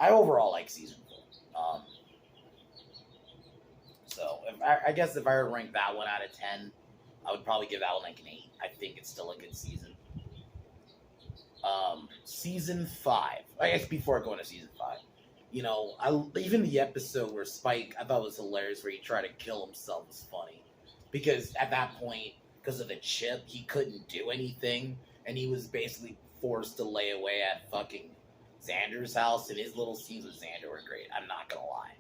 I overall like season 4. So I guess if I were to rank that one out of 10, I would probably give that one like an 8. I think it's still a good season. Season 5. I guess before I go into season 5, even the episode where Spike, I thought was hilarious, where he tried to kill himself was funny, because at that point, because of the chip, he couldn't do anything, and he was basically forced to lay away at fucking Xander's house, and his little scenes with Xander were great. I'm not gonna lie.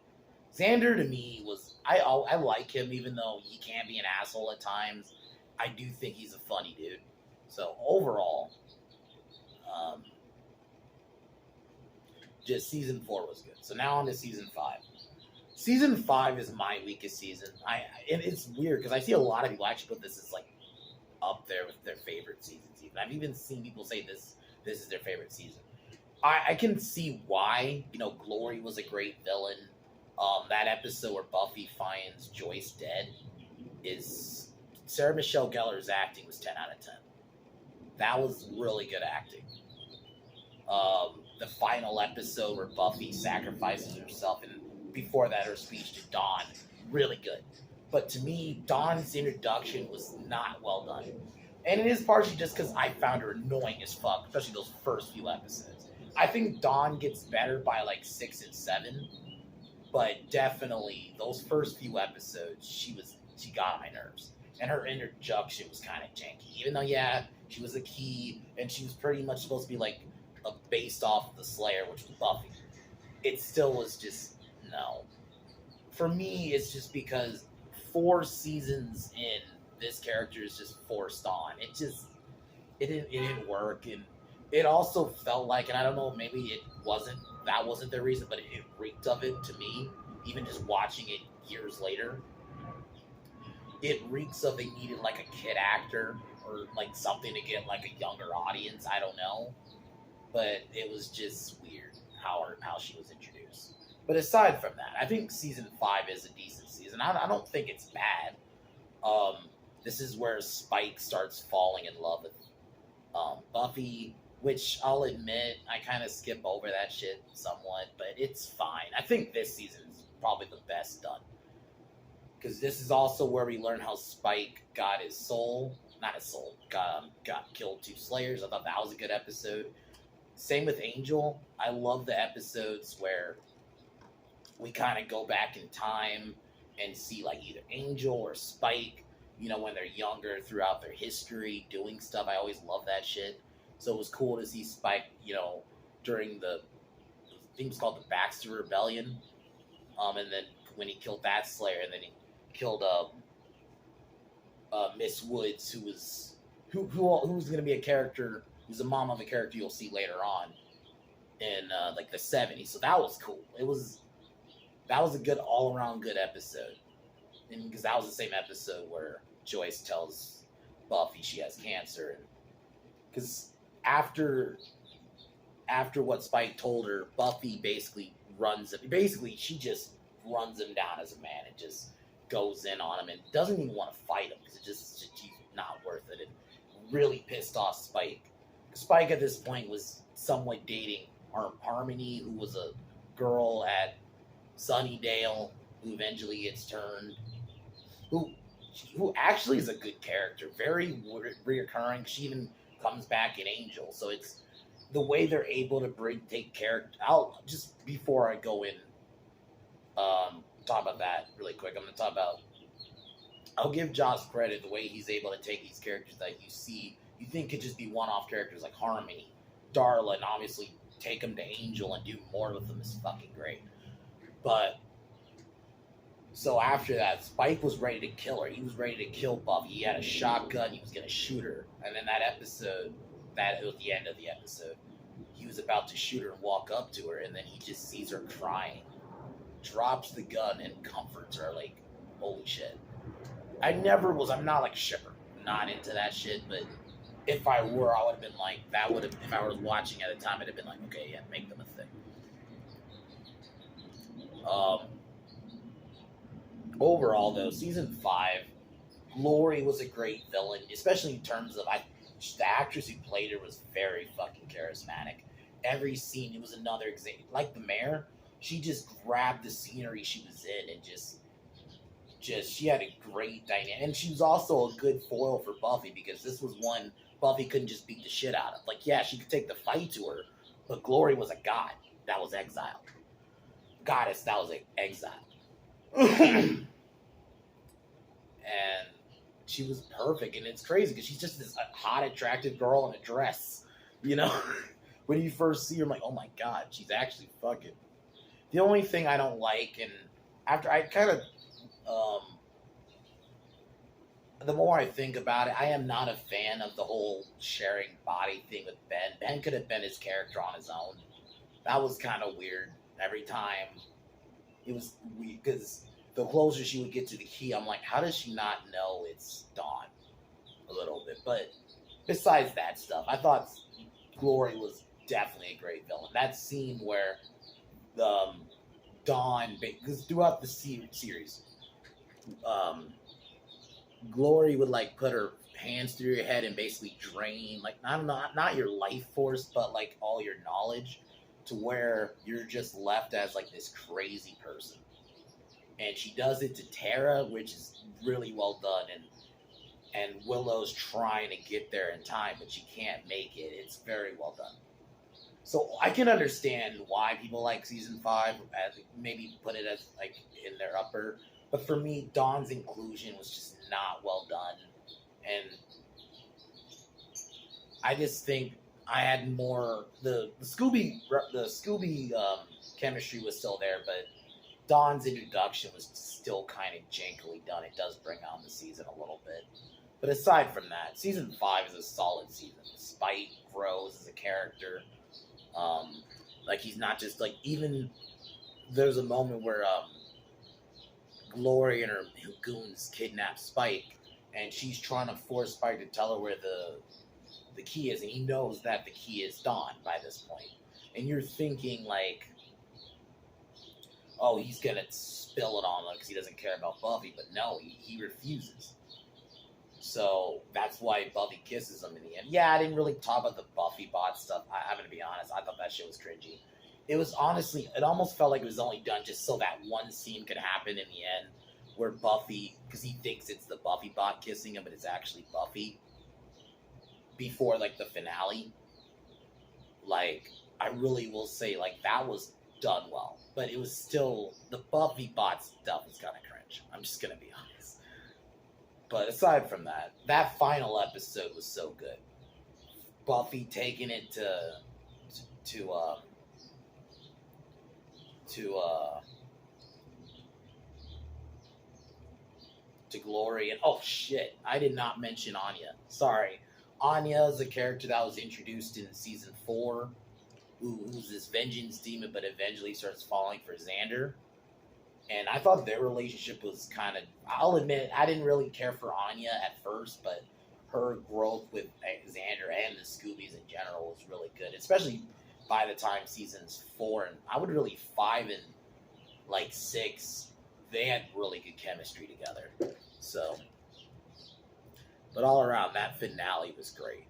Xander to me was I like him, even though he can be an asshole at times. I do think he's a funny dude. So overall, just season 4 was good. So now on to season 5. Season 5 is my weakest season. And it's weird because I see a lot of people actually put this as like up there with their favorite seasons. Even I've even seen people say this is their favorite season. I can see why. Glory was a great villain. That episode where Buffy finds Joyce dead is Sarah Michelle Gellar's acting was 10 out of 10. That was really good acting. The final episode where Buffy sacrifices herself, and before that her speech to Dawn, really good. But to me, Dawn's introduction was not well done. And it is partially just because I found her annoying as fuck, especially those first few episodes. I think Dawn gets better by like 6 and 7, but definitely those first few episodes, she got on my nerves. And her introduction was kind of janky. Even though, yeah, she was a key, and she was pretty much supposed to be like based off the Slayer, which was Buffy. It still was just, no. For me, it's just because 4 seasons in, this character is just forced on. It didn't work, and it also felt like, and I don't know, maybe that wasn't the reason, but it reeked of it to me, even just watching it years later. It reeks of they needed like a kid actor or like something to get like a younger audience. I don't know, but it was just weird how she was introduced. But aside from that, I think season 5 is a decent season. I don't think it's bad. This is where Spike starts falling in love with Buffy, which I'll admit I kind of skip over that shit somewhat, but it's fine. I think this season is probably the best done. Because this is also where we learn how Spike got his soul. Not his soul. Got killed 2 Slayers. I thought that was a good episode. Same with Angel. I love the episodes where we kind of go back in time and see like either Angel or Spike, when they're younger throughout their history, doing stuff. I always love that shit. So it was cool to see Spike, during I think it was called the Baxter Rebellion. And then when he killed that Slayer, and then he killed Miss Woods, who was going to be a character, who's the mom of a character you'll see later on in like the 70s. So that was cool. That was a good all around good episode, and because that was the same episode where Joyce tells Buffy she has cancer, and because after what Spike told her, Buffy basically she just runs him down as a man and just goes in on him and doesn't even want to fight him because she's not worth it, and really pissed off Spike. Spike at this point was somewhat dating Harmony, who was a girl at Sunnydale who eventually gets turned, who actually is a good character, very reoccurring. She even comes back in Angel, so it's the way they're able to take character. I'll just, before I go in, talk about that really quick. I'm going to talk about, I'll give Joss credit, the way he's able to take these characters that you think could just be one-off characters like Harmony, Darla, and obviously take them to Angel and do more with them is fucking great. But, so after that, Spike was ready to kill her. He was ready to kill Buffy. He had a shotgun. He was going to shoot her. And then that episode, it was the end of the episode, he was about to shoot her and walk up to her, and then he just sees her crying, drops the gun, and comforts her. Like, holy shit. I'm not like shipper. I'm not into that shit, but if I were, I would have been like, if I was watching at the time, I'd have been like, okay, yeah, make them a thing. Overall, though, season 5, Glory was a great villain, especially in terms of the actress who played her was very fucking charismatic. every scene, it was another example. Like the mayor, she just grabbed the scenery she was in and just she had a great dynamic, and she was also a good foil for Buffy because this was one Buffy couldn't just beat the shit out of. Like, yeah, she could take the fight to her, but Glory was a god that was exiled, goddess that was exiled, and she was perfect. And it's crazy because she's just this hot, attractive girl in a dress, you know. When you first see her, I'm like, oh my god, she's actually fucking. The only thing I don't like, and after I kind of the more I think about it, I am not a fan of the whole sharing body thing with Ben. Ben could have been his character on his own. That was kind of weird. Every time it was weird because the closer she would get to the key, I'm like, how does she not know it's Dawn? A little bit. But besides that stuff, I thought Glory was definitely a great villain. That scene where Dawn, because throughout the series, Glory would like put her hands through your head and basically drain, like, I don't know, not your life force, but like all your knowledge, to where you're just left as like this crazy person. And she does it to Tara, which is really well done, and Willow's trying to get there in time, but she can't make it. It's very well done. So I can understand why people like season 5, as maybe put it as like in their upper. But for me, Dawn's inclusion was just not well done, and I just think I had more the Scooby chemistry was still there, but Dawn's introduction was still kind of jankily done. It does bring on the season a little bit, but aside from that, season 5 is a solid season. Spike grows as a character. Like, he's not just like, even there's a moment where Glory and her goons kidnap Spike, and she's trying to force Spike to tell her where the key is, and he knows that the key is Dawn by this point. And you're thinking like, oh, he's gonna spill it on her because he doesn't care about Buffy, but no, he refuses. So that's why Buffy kisses him in the end. Yeah, I didn't really talk about the Buffy bot stuff. I'm gonna be honest, I thought that shit was cringy. It was honestly, it almost felt like it was only done just so that one scene could happen in the end where Buffy, because he thinks it's the Buffy bot kissing him, but it's actually Buffy, before like the finale. Like, I really will say, like, that was done well, but it was still, the Buffy bot stuff was kind of cringe. I'm just gonna be honest. But aside from that, that final episode was so good. Buffy taking it to Glory, and oh shit, I did not mention Anya. Sorry, Anya is a character that was introduced in season 4, who's this vengeance demon, but eventually starts falling for Xander. And I thought their relationship was kind of, I'll admit, I didn't really care for Anya at first, but her growth with Xander and the Scoobies in general was really good, especially by the time seasons 4 and I would really 5 and like 6, they had really good chemistry together. So, but all around, that finale was great.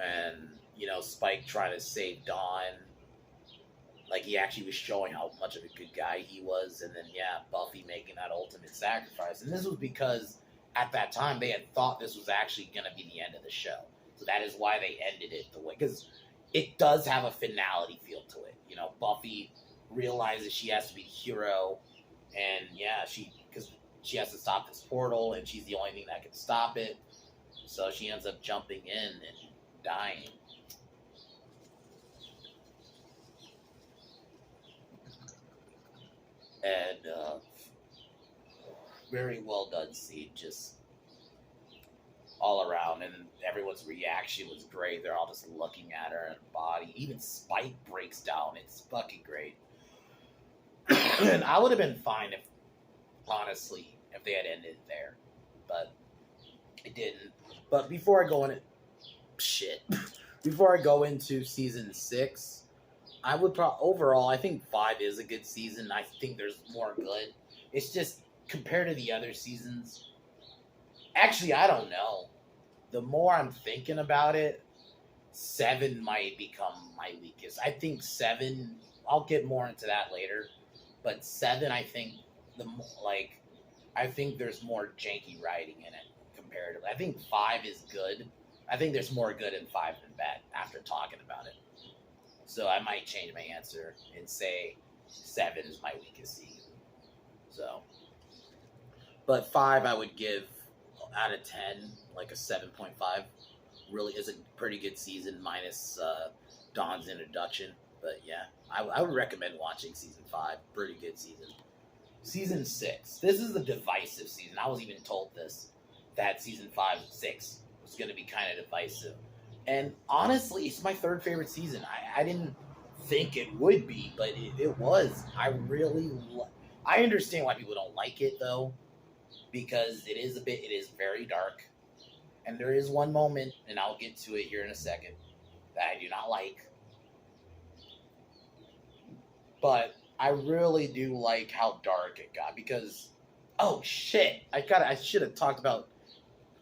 And, you know, Spike trying to save Dawn, like, he actually was showing how much of a good guy he was. And then, yeah, Buffy making that ultimate sacrifice. And this was because at that time they had thought this was actually going to be the end of the show. So that is why they ended it the way, because it does have a finality feel to it. You know, Buffy realizes she has to be the hero, and yeah, because she has to stop this portal, and she's the only thing that can stop it. So she ends up jumping in and dying. And very well done scene, just all around, and everyone's reaction was great. They're all just looking at her and body. Even Spike breaks down. It's fucking great. And I would have been fine if, honestly, if they had ended there, but it didn't. But before I go into season 6, I would overall, I think 5 is a good season. I think there's more good. It's just, compared to the other seasons, actually, I don't know. The more I'm thinking about it, 7 might become my weakest. I think 7. I'll get more into that later, but 7, I think I think there's more janky writing in it comparatively. I think 5 is good. I think there's more good in 5 than bad after talking about it. So I might change my answer and say 7 is my weakest season. So, but 5 I would give out of 10 like a 7.5. Really is a pretty good season minus Dawn's introduction. But yeah, I would recommend watching season 5. Pretty good season. Season 6. This is the divisive season. I was even told this, that season 5 and 6 was going to be kind of divisive. And honestly, it's my third favorite season. I didn't think it would be, but it was. I understand why people don't like it, though, because it is very dark. And there is one moment, and I'll get to it here in a second, that I do not like. But I really do like how dark it got, because, oh shit, I should have talked about,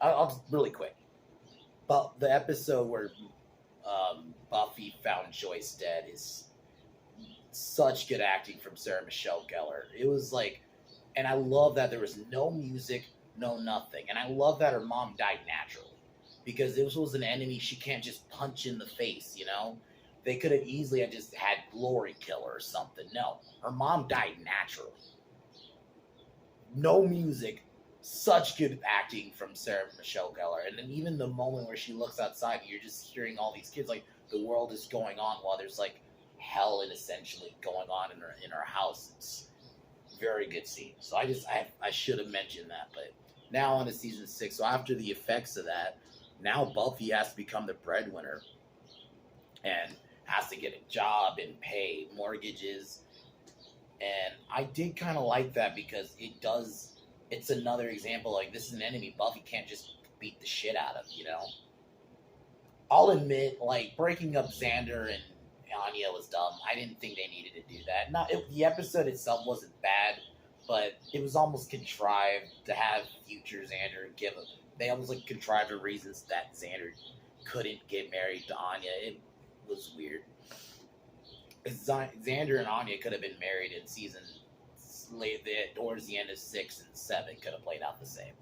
I'll just really quick. But the episode where Buffy found Joyce dead is such good acting from Sarah Michelle Gellar. It was like, and I love that there was no music, no nothing. And I love that her mom died naturally, because this was an enemy she can't just punch in the face, you know? They could have easily just had Glory kill her or something. No, her mom died naturally. No music, such good acting from Sarah Michelle Gellar. And then even the moment where she looks outside and you're just hearing all these kids, like the world is going on while there's like hell and essentially going on in her house. It's very good scene. So I should have mentioned that. But now on to season 6. So after the effects of that, now Buffy has to become the breadwinner and has to get a job and pay mortgages. And I did kind of like that, because it's another example, like, this is an enemy Buffy can't just beat the shit out of, you know? I'll admit, like, breaking up Xander and Anya was dumb. I didn't think they needed to do that. The episode itself wasn't bad, but it was almost contrived to have future Xander give him. They almost like contrived the reasons that Xander couldn't get married to Anya. It was weird. Xander and Anya could have been married in season towards the end of 6 and 7. Could have played out the same.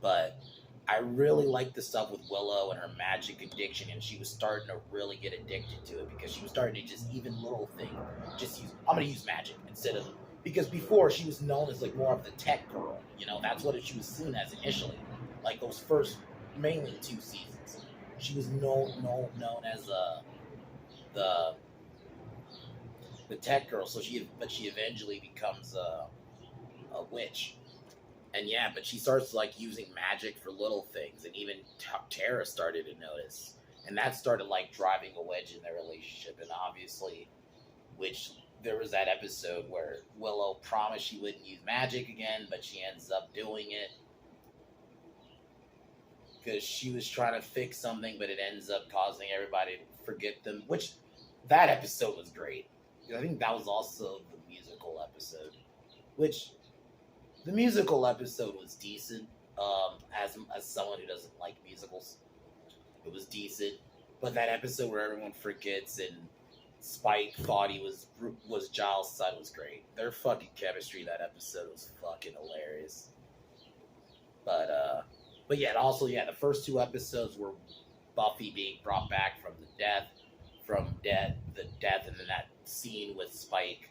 But I really liked the stuff with Willow and her magic addiction, and she was starting to really get addicted to it, because she was starting to just, even little thing, I'm going to use magic instead of, because before she was known as like more of the tech girl, you know, that's what she was seen as initially, like those first mainly 2 seasons. She was known as the tech girl, but she eventually becomes a witch. And yeah, but she starts like using magic for little things, and even Tara started to notice, and that started like driving a wedge in their relationship. And obviously, which there was that episode where Willow promised she wouldn't use magic again, but she ends up doing it because she was trying to fix something, but it ends up causing everybody to forget them. Which that episode was great. I think that was also the musical episode, which. The musical episode was decent, as someone who doesn't like musicals. It was decent, but that episode where everyone forgets and Spike thought he was Giles' son was great. Their fucking chemistry that episode was fucking hilarious. But yeah, also, the first 2 episodes were Buffy being brought back from the death, and then that scene with Spike,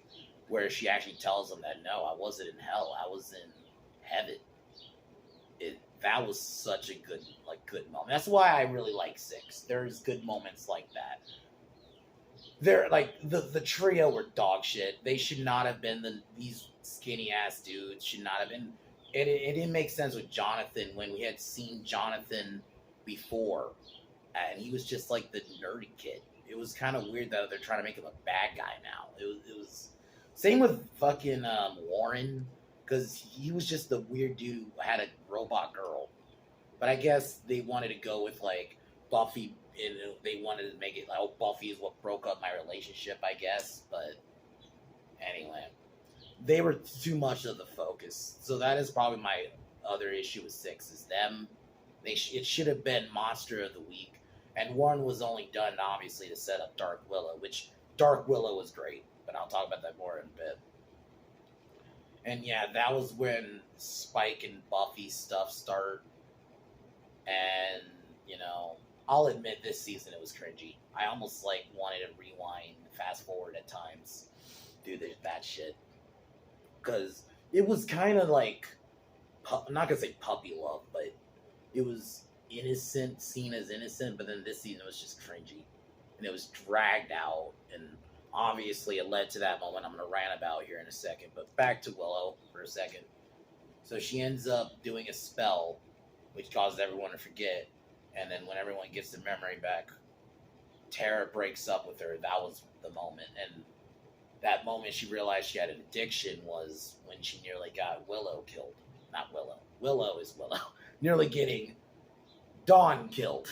where she actually tells him that, no, I wasn't in hell, I was in heaven. That was such a good moment. That's why I really like 6. There's good moments like that. They're like the trio were dog shit. They should not have been these skinny ass dudes. Should not have been. It didn't make sense with Jonathan when we had seen Jonathan before, and he was just like the nerdy kid. It was kind of weird that they're trying to make him a bad guy now. It was same with fucking Warren, because he was just the weird dude who had a robot girl. But I guess they wanted to go with like Buffy, and they wanted to make it like, oh, Buffy is what broke up my relationship, I guess. But anyway, they were too much of the focus. So that is probably my other issue with 6 is them. It should have been Monster of the Week. And one was only done, obviously, to set up Dark Willow, which Dark Willow was great, but I'll talk about that more in a bit. And yeah, that was when Spike and Buffy stuff start. And, you know, I'll admit this season it was cringy. I almost like wanted to rewind, fast forward at times, do that shit. Because it was kind of like, I'm not going to say puppy love, but it was innocent, seen as innocent, but then this season it was just cringy. And it was dragged out, and obviously it led to that moment I'm going to rant about here in a second. But back to Willow for a second. So she ends up doing a spell, which causes everyone to forget. And then when everyone gets their memory back, Tara breaks up with her. That was the moment. And that moment she realized she had an addiction was when she nearly got Willow killed. Not Willow. Willow is Willow. Nearly getting Dawn killed.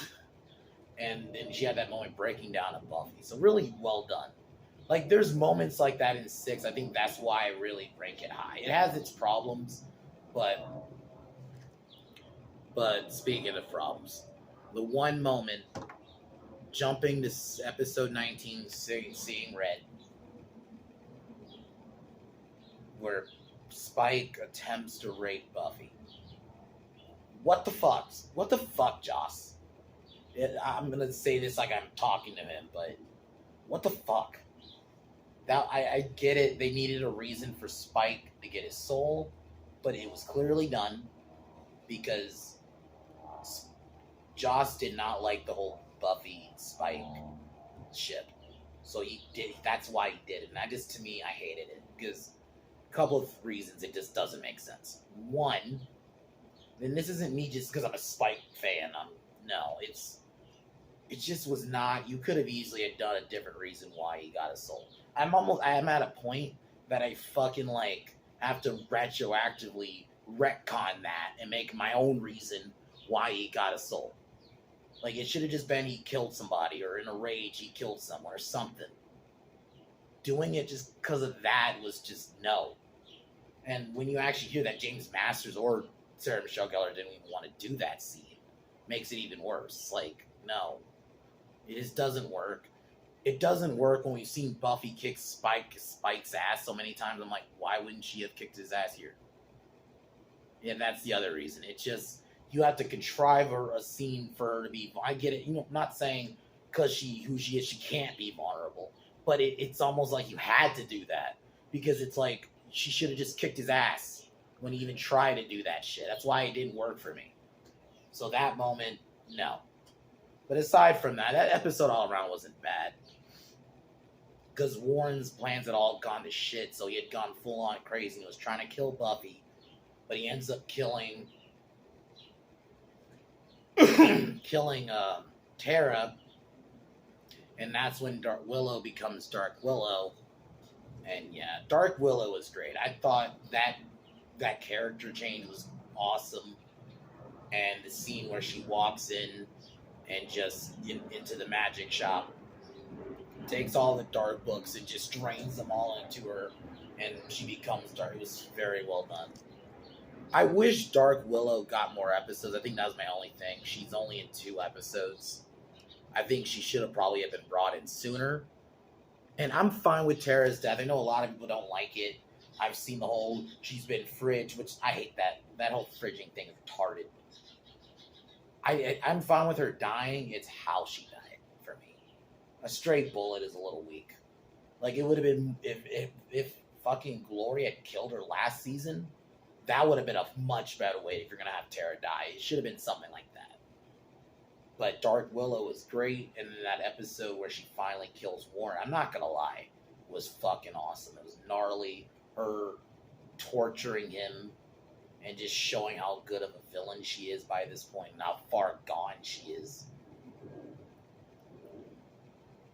And then she had that moment breaking down of Buffy. So really well done. Like, there's moments like that in 6. I think that's why I really rank it high. It has its problems, but speaking of problems, the one moment, jumping to episode 19, Seeing Red, where Spike attempts to rape Buffy. What the fuck? What the fuck, Joss? I'm going to say this like I'm talking to him, but what the fuck? That I get it. They needed a reason for Spike to get his soul, but it was clearly done because Joss did not like the whole Buffy Spike ship. So he did. That's why he did it. And that just, to me, I hated it because a couple of reasons it just doesn't make sense. One, and this isn't me just because I'm a Spike fan. No, it just was not. You could have easily had done a different reason why he got his soul. I'm at a point that I fucking have to retroactively retcon that and make my own reason why he got a soul. Like, it should have just been he killed somebody, or in a rage he killed someone or something. Doing it just because of that was just no. And when you actually hear that James Masters or Sarah Michelle Gellar didn't even want to do that scene, makes it even worse. Like, no. It just doesn't work. It doesn't work when we've seen Buffy kick Spike's ass so many times. I'm like, why wouldn't she have kicked his ass here? And that's the other reason. It's just, you have to contrive a scene for her to be, I get it, I'm not saying because who she is, she can't be vulnerable. But it's almost like you had to do that. Because it's like, she should have just kicked his ass when he even tried to do that shit. That's why it didn't work for me. So that moment, no. But aside from that episode all around wasn't bad. Because Warren's plans had all gone to shit, so he had gone full on crazy. He was trying to kill Buffy, but he ends up killing Tara, and that's when Dark Willow becomes Dark Willow. And yeah, Dark Willow was great. I thought that character change was awesome, and the scene where she walks in and just into the magic shop, takes all the dark books and just drains them all into her, and she becomes dark. It was very well done. I wish Dark Willow got more episodes. I think that was my only thing. She's only in 2 episodes. I think she should have probably been brought in sooner. And I'm fine with Tara's death. I know a lot of people don't like it. I've seen the whole she's been fridged, which I hate that. That whole fridging thing is retarded. I'm fine with her dying. It's how she died for me. A straight bullet is a little weak. Like, it would have been if fucking Glory had killed her last season, that would have been a much better way if you're gonna have Tara die. It should have been something like that. But Dark Willow was great, and then that episode where she finally kills Warren, I'm not gonna lie, was fucking awesome. It was gnarly. Her torturing him and just showing how good of a villain she is by this point and how far gone she is.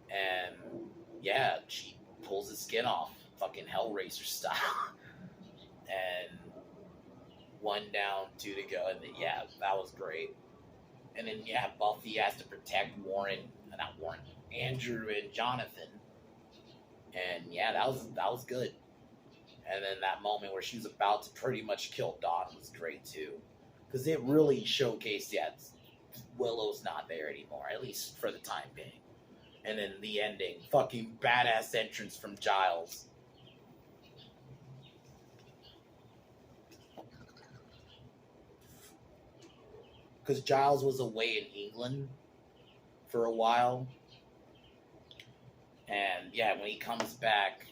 And yeah, she pulls his skin off, fucking Hellraiser style. And 1 down, 2 to go, and then, yeah, that was great. And then, yeah, Buffy has to protect Andrew and Jonathan. And yeah, that was good. And then that moment where she was about to pretty much kill Dawn was great too. Because it really showcased, Willow's not there anymore, at least for the time being. And then the ending, fucking badass entrance from Giles. Because Giles was away in England for a while. And yeah, when he comes back,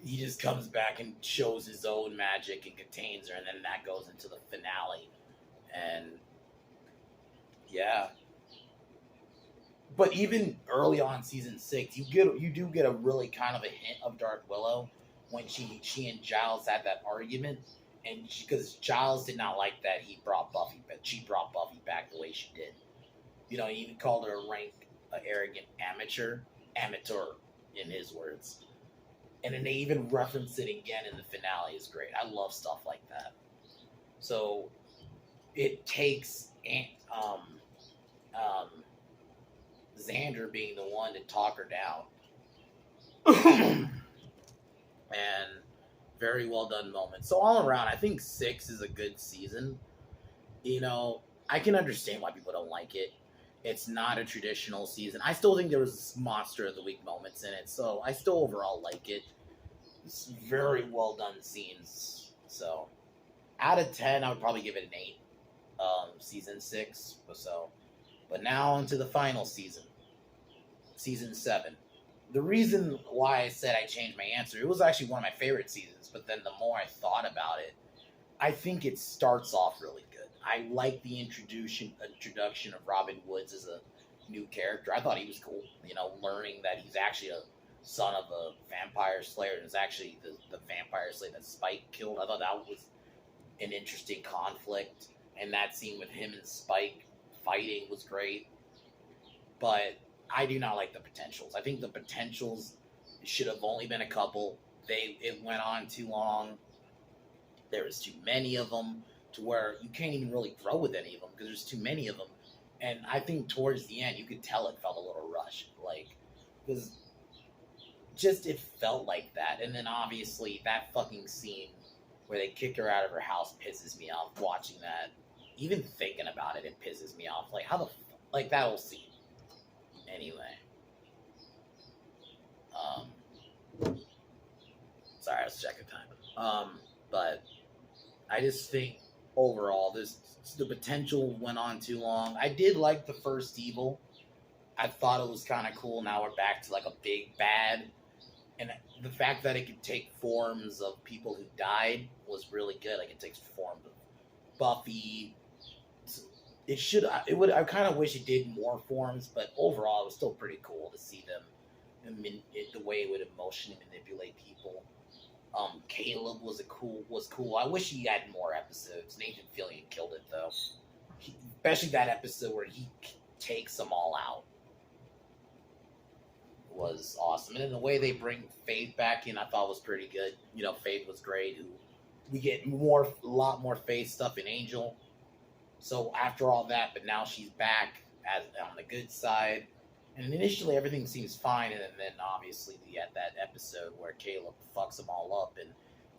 he just comes back and shows his own magic and contains her, and then that goes into the finale. And yeah. But even early on season 6, you do get a really kind of a hint of Dark Willow when she and Giles had that argument, and because Giles did not like that she brought Buffy back the way she did. You know, he even called her a arrogant amateur in his words. And then they even reference it again in the finale. Is great. I love stuff like that. So it takes Xander being the one to talk her down. And very well done moment. So all around, I think 6 is a good season. You know, I can understand why people don't like it. It's not a traditional season. I still think there was Monster of the Week moments in it, so I still overall like it. It's very well done scenes. So out of 10, I would probably give it an 8. Season 6 or so. But now into the final season. Season 7. The reason why I said I changed my answer, it was actually one of my favorite seasons, but then the more I thought about it, I think it starts off really good. I like the introduction of Robin Woods as a new character. I thought he was cool. You know, learning that he's actually a son of a vampire slayer and is actually the vampire slayer that Spike killed. I thought that was an interesting conflict. And that scene with him and Spike fighting was great. But I do not like the potentials. I think the potentials should have only been a couple. It went on too long. There was too many of them to where you can't even really grow with any of them because there's too many of them. And I think towards the end, you could tell it felt a little rushed. Like, because just it felt like that. And then obviously that fucking scene where they kick her out of her house pisses me off. Watching that, even thinking about it, it pisses me off. Like, like that whole scene. Anyway. Sorry, I was checking time. But I just think overall, the potential went on too long. I did like the first Evil. I thought it was kind of cool. Now we're back to like a big bad. And the fact that it could take forms of people who died was really good. Like, it takes form of Buffy. I kind of wish it did more forms, but overall it was still pretty cool to see them, the way it would emotionally manipulate people. Caleb was cool. I wish he had more episodes. Nathan Fillion killed it though. Especially that episode where he takes them all out was awesome. And then the way they bring Faith back in, I thought was pretty good. You know, Faith was great. We get a lot more Faith stuff in Angel. So after all that, but now she's back on the good side. And initially everything seems fine, and then obviously we had that episode where Caleb fucks them all up and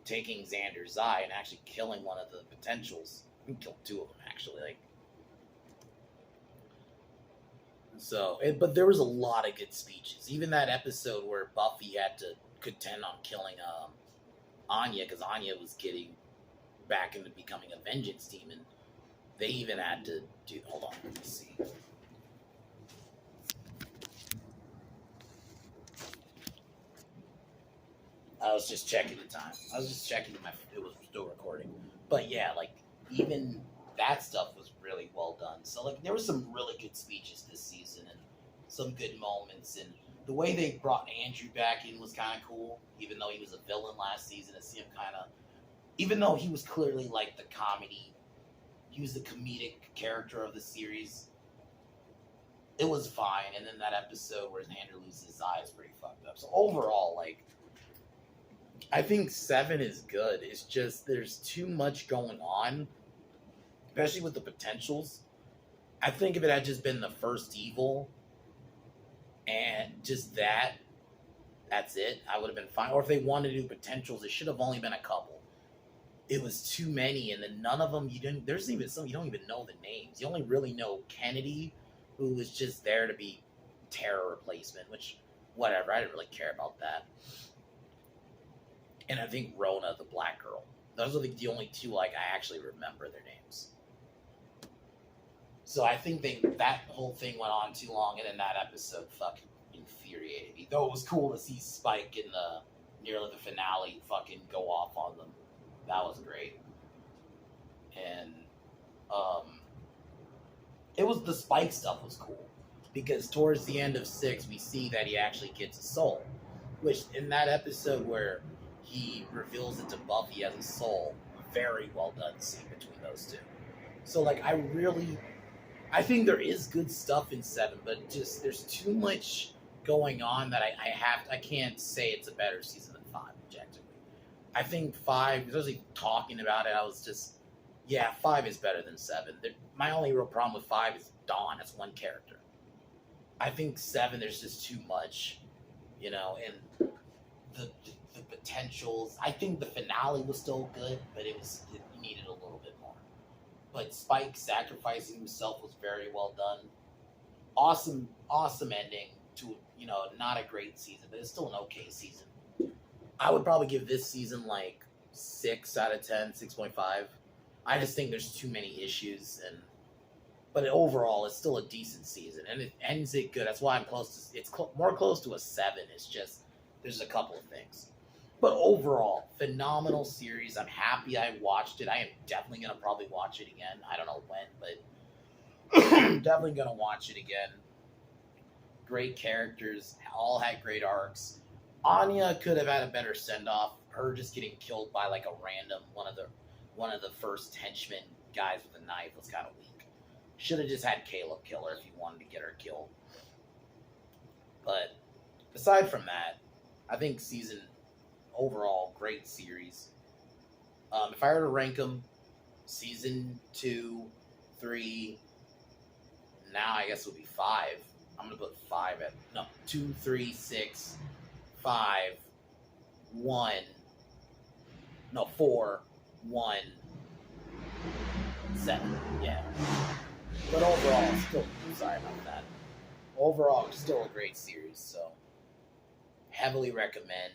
taking Xander's eye and actually killing one of the potentials. He killed 2 of them actually. But there was a lot of good speeches. Even that episode where Buffy had to contend on killing Anya because Anya was getting back into becoming a vengeance demon. They even had to do. Hold on, let me see. I was just checking the time. I was just checking it was still recording. But yeah, like, even that stuff was really well done. So, like, there were some really good speeches this season and some good moments. And the way they brought Andrew back in was kind of cool, even though he was a villain last season. To see him kind of, even though he was clearly like the comedy, he was the comedic character of the series. It was fine. And then that episode where Xander loses his eye is pretty fucked up. So overall, like, I think 7 is good. It's just there's too much going on, especially with the potentials. I think if it had just been the first Evil and just that's it, I would have been fine. Or if they wanted to do potentials, it should have only been a couple. it was too many, and then none of them you didn't. There's even some you don't even know the names. You only really know Kennedy, who was just there to be terror replacement, which whatever. I didn't really care about that. And I think Rona, the black girl. Those are the only two like I actually remember their names. So I think that whole thing went on too long, and then that episode fucking infuriated me. Though it was cool to see Spike in the nearly the finale fucking go off on them. That was great. And it was the Spike stuff was cool because towards the end of 6 we see that he actually gets a soul, which in that episode where he reveals it to Buffy as a soul, very well done scene between those two. So like I think there is good stuff in 7, but just there's too much going on that I can't say it's a better season than 5 objectively. I think 5, especially talking about it, I was just, yeah, 5 is better than 7. My only real problem with 5 is Dawn. That's one character. I think 7, there's just too much, and the potentials. I think the finale was still good, but it needed a little bit more. But Spike sacrificing himself was very well done. Awesome ending to, not a great season, but it's still an okay season. I would probably give this season like 6 out of 10, 6.5. I just think there's too many issues, but overall it's still a decent season, and it ends it good. That's why I'm close to. It's more close to a 7. It's just there's a couple of things, but overall phenomenal series. I'm happy I watched it. I am definitely gonna probably watch it again. I don't know when, but definitely gonna watch it again. Great characters, all had great arcs. Anya could have had a better send off. Her just getting killed by like a random one of the first henchmen guys with a knife was kind of weak. Should have just had Caleb kill her if you wanted to get her killed. But aside from that, I think season overall great series. If I were to rank them, season 2, 3, now I guess it would be 5. I'm gonna put 5 at 2, 3, 6, 5, 1. 4, 1, 7. Yeah. But overall, still sorry about that. Overall, still a great series. So heavily recommend.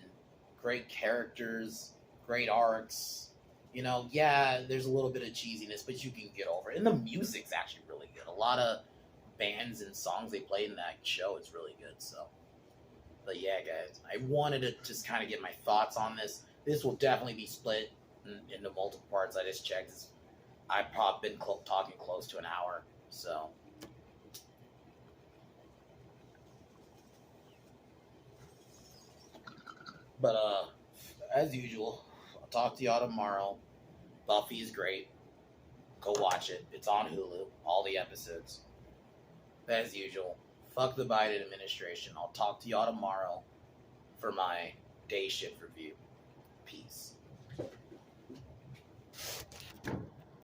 Great characters, great arcs. Yeah, there's a little bit of cheesiness, but you can get over it. And the music's actually really good. A lot of bands and songs they played in that show, it's really good. So, but yeah, guys, I wanted to just kind of get my thoughts on this. This will definitely be split into multiple parts. I just checked. I've probably been talking close to an hour. So, but as usual, I'll talk to y'all tomorrow. Buffy is great. Go watch it. It's on Hulu. All the episodes. As usual, fuck the Biden administration. I'll talk to y'all tomorrow for my day shift review. Peace.